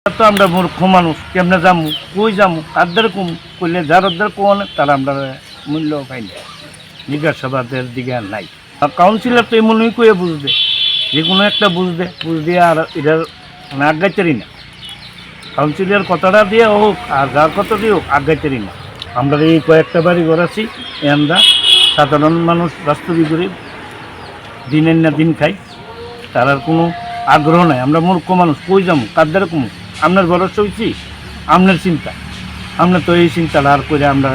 তো আমরা মূর্খ মানুষ, কেমনে যামু, কই যামু, কাদের কম করলে যার কোন তারা আমরা মূল্য পাই না, জিজ্ঞাসাবাদের দিকে আর নাই। আর কাউন্সিলর তো এমনই কয়ে বুঝবে, যে কোনো একটা বুঝ দিয়ে আর এটার আগাইতেরই না। কাউন্সিলর কথাটা দিয়ে হোক আর যার কথা দিয়ে হোক আগাইতেরই না। আমরা এই কয়েকটা বাড়ি ঘর আছি, আমরা সাধারণ মানুষ বাস্তবী করি, দিনের না দিন খাই, তার আর কোনো আগ্রহ নাই। আমরা মূর্খ মানুষ, কই যাবো, কাদের কমু, আপনার ভরসা হয়েছি, আপনার চিন্তা, আমরা তো এই চিন্তাটা আর করে আমরা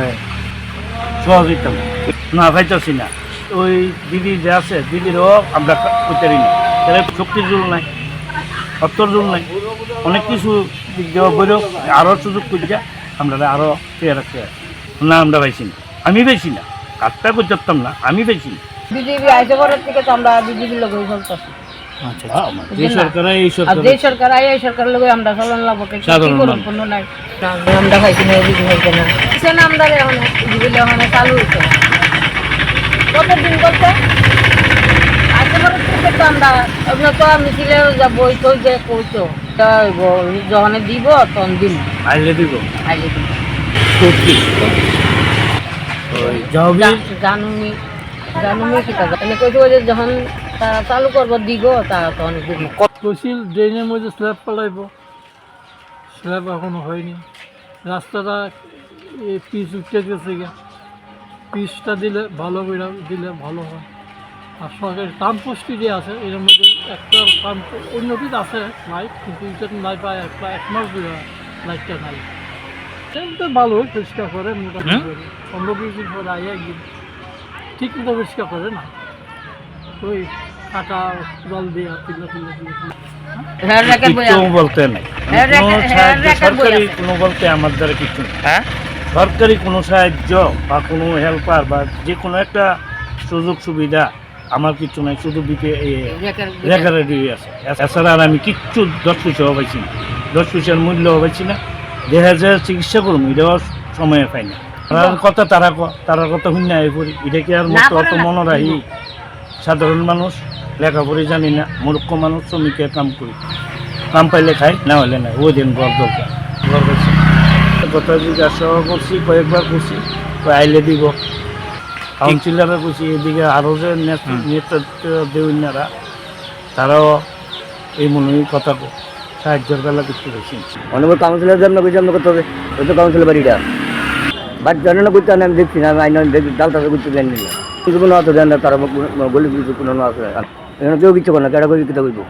সহযোগিতা না পাইতেছি না। ওই দিদি যে আছে, দিদিরও আমরা করতেরি না, তাহলে শক্তির জোর নাই, অর্থর জোর নাই, অনেক কিছু দিক দেওয়া বইলেও আরও সুযোগ করছে, আমরা আরও পেয়ে রাখতে না। আমরা পাইছি না, আমি পাইছি না, কাজটা করতাম না, আমি পাইছি না। বিজেপি আইসে পরের থেকে তো আমরা বিজেপির লোক চলতেছি। যে সরকার আয় এই সরকারের লোক আমরা চলন লাগবো, কোনো নাই আমরা খাইছি না, বিজেপি খাইছে না, সে নামদারে এখন বিজেপি ওখানে চালু হইছে কতদিন করতে আইসে পরের থেকে তো আমরা আপনার তো মিছিলে যাবো, ওই তো যে কইতো যখন দিব তখন দিন আইলে দিব জানুমি কিতা এনে কইতে যে যখন তারা চালু করবো দিব তারা তখন দিব। কছিল ড্রেনের মধ্যে স্ল্যাব পালাইব, স্ল্যাব এখনো হয়নি। রাস্তাটা পিচ উঠতে গেছে গিয়া, পিচটা দিলে ভালো করে দিলে ভালো হয়। আর সরকারি কাম পোস্টি দিয়ে আছে, এর মধ্যে একটা কাম উন্নতিত আছে লাইট, কিন্তু এটা নাই পায় এক মাস ধরে লাইটটা নাই। তো ভালো পরিষ্কার করে মোটামুটি 15-20 দিন পরে আই একদিন ঠিক মতো পরিষ্কার করে না, ওই কাটা জল দিয়ে বলতে নাই, সরকারি কোনো বলতে আমার দ্বারা কিছু নেই। সরকারি কোনো সাহায্য বা কোনো হেল্পার বা যে কোনো একটা সুযোগ সুবিধা আমার কিছু নাই, শুধু রেখারেডি আছে। এছাড়া আর আমি কিচ্ছু 10 পয়সাও পাইছি না, 10 পয়সার মূল্যও পাইছি না। দেখা যায় চিকিৎসা করবো, এটাও সময় পাই না। কথা তারা কথা শুনে আই পড়ি, এটা কি আর মতো অত মনে রাখি? সাধারণ মানুষ, লেখাপড়ি জানি না, মূর্খ মানুষ, শ্রমিকের কাম করি, কাম পাইলে খাই, না হলে না। ওই দিন ঘর দরকার, ঘর পাইছি কথা জিজ্ঞাসা করছি, কয়েকবার করছি, আইলে দিব। কাউন্সিলাররা করছি, এদিকে আরও যে নেতৃত্ব দেউনারা, তারাও এই মনে কথা সাহায্যের বেলা করতে পেরেছি। অনেক কাউন্সিলর জন্য করতে হবে, ওই তো কাউন্সিলর বাড়িটা বাট জানে না করতে, আমি দেখছি না, আমি আইন ডালটা করতে দেন কিছু কোনো আছে দেন না, তারা গলি কিছু কোনো আছে, কেউ কিছু করে না, কেটা করে কিতা করবো।